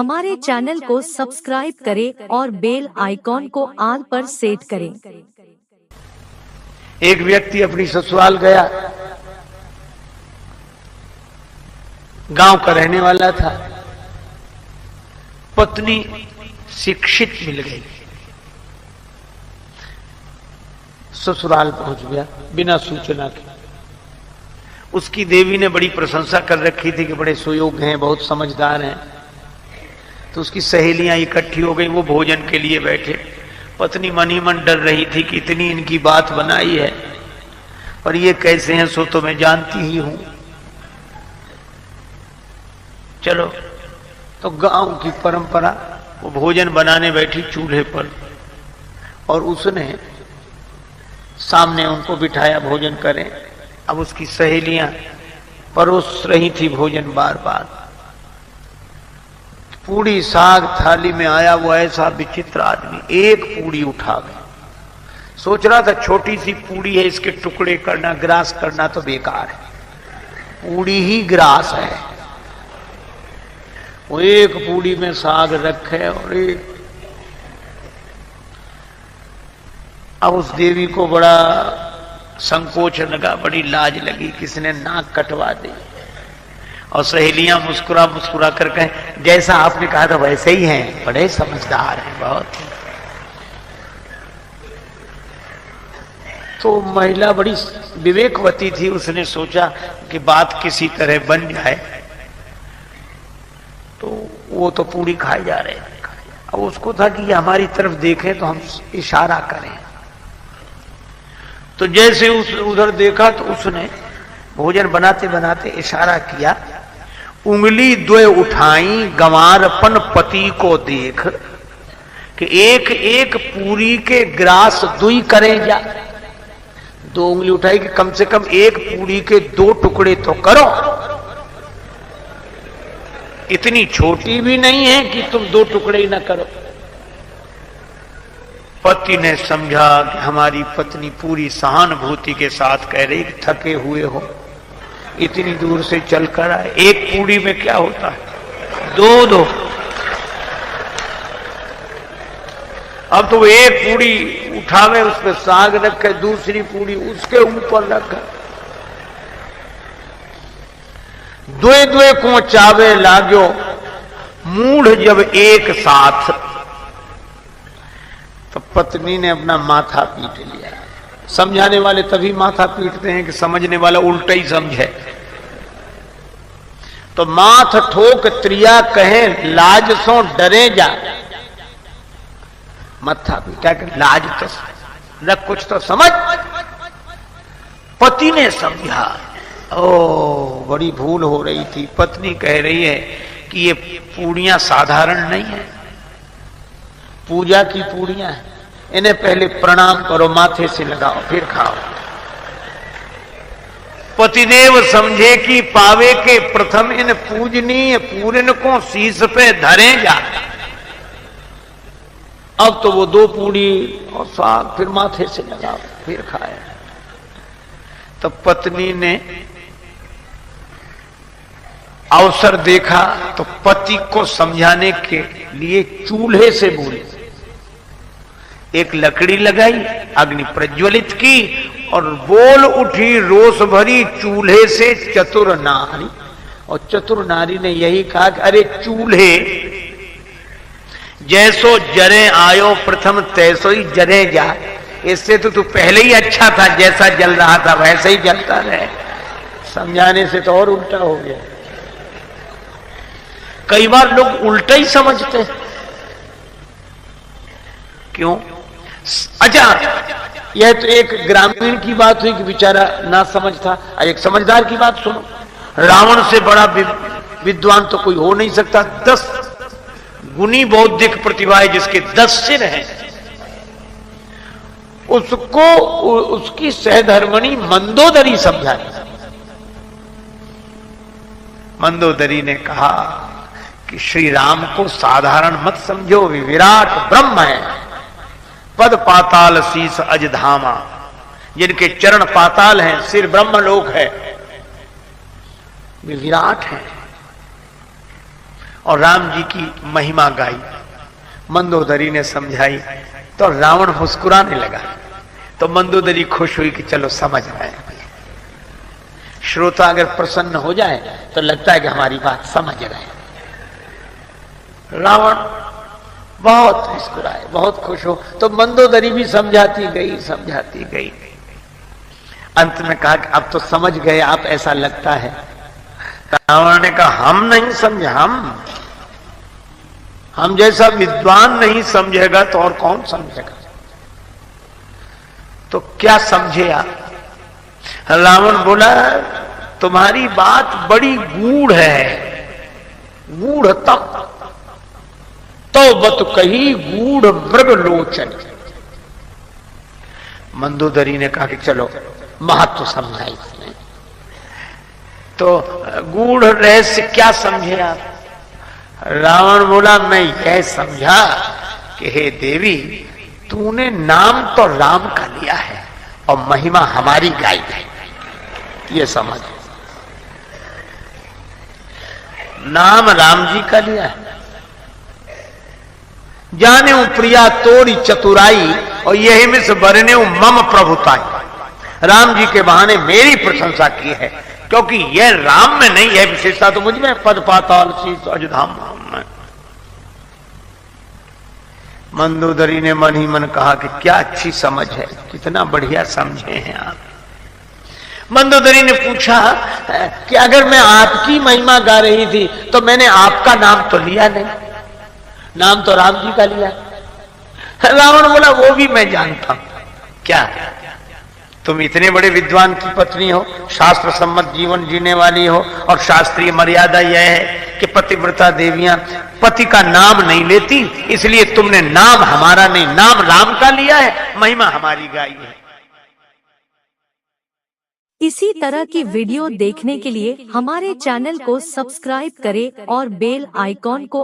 हमारे चैनल को सब्सक्राइब करें और बेल आइकॉन को ऑल पर सेट करें। एक व्यक्ति अपनी ससुराल गया, गांव का रहने वाला था। पत्नी शिक्षित मिल गई, ससुराल पहुंच गया बिना सूचना के। उसकी देवी ने बड़ी प्रशंसा कर रखी थी कि बड़े सुयोग्य हैं, बहुत समझदार हैं। तो उसकी सहेलियां इकट्ठी हो गई, वो भोजन के लिए बैठे। पत्नी मन ही मन डर रही थी कि इतनी इनकी बात बनाई है, पर ये कैसे हैं सो तो मैं जानती ही हूं। चलो, तो गांव की परंपरा, वो भोजन बनाने बैठी चूल्हे पर, और उसने सामने उनको बिठाया भोजन करें। अब उसकी सहेलियां परोस रही थी भोजन बार बार। पूड़ी साग थाली में आया वो ऐसा विचित्र आदमी, एक पूड़ी उठा गया। सोच रहा था छोटी सी पूड़ी है, इसके टुकड़े करना, ग्रास करना तो बेकार है, पूड़ी ही ग्रास है। वो एक पूड़ी में साग रखे और एक। अब उस देवी को बड़ा संकोच लगा, बड़ी लाज लगी, किसने नाक कटवा दी। और सहेलियां मुस्कुरा मुस्कुरा कर कहें, जैसा आपने कहा था वैसे ही हैं, बड़े समझदार हैं बहुत। तो महिला बड़ी विवेकवती थी, उसने सोचा कि बात किसी तरह बन जाए। तो वो तो पूरी खाए जा रहे थे। अब उसको था कि ये हमारी तरफ देखें तो हम इशारा करें। तो जैसे उधर देखा तो उसने भोजन बनाते बनाते इशारा किया, उंगली द्वय उठाई गंवारपन पति को देख, कि एक एक पूरी के ग्रास दुई करें जा। दो उंगली उठाई कि कम से कम एक पूरी के दो टुकड़े तो करो, इतनी छोटी भी नहीं है कि तुम दो टुकड़े ही ना करो। पति ने समझा कि हमारी पत्नी पूरी सहानुभूति के साथ कह रही कि थके हुए हो, इतनी दूर से चलकर आए, एक पूड़ी में क्या होता है, दो दो। अब तो एक पूड़ी उठावे, उसमें साग रखे, दूसरी पूड़ी उसके ऊपर रखा। द्वे द्वे को चावे लाग्यो, मूढ़ जब एक साथ। तो पत्नी ने अपना माथा पीट लिया। समझाने वाले तभी माथा पीटते हैं कि समझने वाला उल्टा ही समझे। तो माथ ठोक त्रिया कहे, लाज सो डरे जा। माथा पीटा कि लाज तो रख, कुछ तो समझ। पति ने समझा, ओ बड़ी भूल हो रही थी। पत्नी कह रही है कि ये पूड़ियां साधारण नहीं है, पूजा की पूड़ियां हैं, इन्हें पहले प्रणाम करो, माथे से लगाओ, फिर खाओ। पतिदेव समझे कि पावे के प्रथम इन पूजनीय पूरन को शीश पे धरे जा। अब तो वो दो पूड़ी और साग फिर माथे से लगाओ, फिर खाए। तो पत्नी ने अवसर देखा तो पति को समझाने के लिए चूल्हे से बोली, एक लकड़ी लगाई, अग्नि प्रज्वलित की और बोल उठी रोष भरी चूल्हे से चतुर नारी। और चतुर नारी ने यही कहा कि अरे चूल्हे, जैसो जरे आयो प्रथम तैसो ही जरे जा। इससे तो तू पहले ही अच्छा था, जैसा जल रहा था वैसे ही जलता रहे। समझाने से तो और उल्टा हो गया। कई बार लोग उल्टा ही समझते हैं। क्यों? अच्छा, यह तो एक ग्रामीण की बात हुई कि बेचारा ना समझ था। एक समझदार की बात सुनो। रावण से बड़ा विद्वान तो कोई हो नहीं सकता। 10 गुनी बौद्धिक प्रतिभा है जिसके 10 सिर हैं। उसको उसकी सहधर्मणी मंदोदरी समझाई। मंदोदरी ने कहा कि श्री राम को साधारण मत समझो, वे विराट ब्रह्म है। पद पाताल शीस अज धामा, जिनके चरण पाताल हैं, सिर ब्रह्मलोक है, वे विराट हैं। और राम जी की महिमा गाई, मंदोदरी ने समझाई, तो रावण मुस्कुराने लगा। तो मंदोदरी खुश हुई कि चलो समझ रहे हैं। श्रोता अगर प्रसन्न हो जाए तो लगता है कि हमारी बात समझ रहे हैं। रावण बहुत मुस्कुराए, बहुत खुश हो। तो मंदोदरी भी समझाती गई। अंत में कहा कि अब तो समझ गए आप, ऐसा लगता है। रावण ने कहा हम नहीं समझे, हम जैसा विद्वान नहीं समझेगा तो और कौन समझेगा। तो क्या समझे आप? रावण बोला तुम्हारी बात बड़ी गूढ़ है, गूढ़तम तो बत कही गूढ़ मृग लोचन। मंदोदरी ने कहा कि चलो महत्व समझा इसने। तो गूढ़ रहस्य क्या समझे आप? रावण बोला मैं यह समझा कि हे देवी, तूने नाम तो राम का लिया है और महिमा हमारी गाई है, ये समझ। नाम राम जी का लिया है। जाने प्रिया तोड़ी चतुराई और यही में से बरने मम प्रभुताई। राम जी के बहाने मेरी प्रशंसा की है, क्योंकि यह राम में नहीं है विशेषता, तो मुझ में पद पाताल शीश अजधाम में। मंदोदरी ने मन ही मन कहा कि क्या अच्छी समझ है, कितना बढ़िया समझे हैं आप। मंदोदरी ने पूछा कि अगर मैं आपकी महिमा गा रही थी तो मैंने आपका नाम तो लिया नहीं, नाम तो राम जी का लिया। रावण बोला वो भी मैं जानता हूं। क्या तुम इतने बड़े विद्वान की पत्नी हो, शास्त्र सम्मत जीवन जीने वाली हो, और शास्त्रीय मर्यादा यह है कि पतिव्रता देवियां पति का नाम नहीं लेती, इसलिए तुमने नाम हमारा नहीं, नाम राम का लिया है, महिमा हमारी गाई है। इसी तरह की वीडियो देखने के लिए हमारे चैनल को सब्सक्राइब करें और बेल आइकॉन को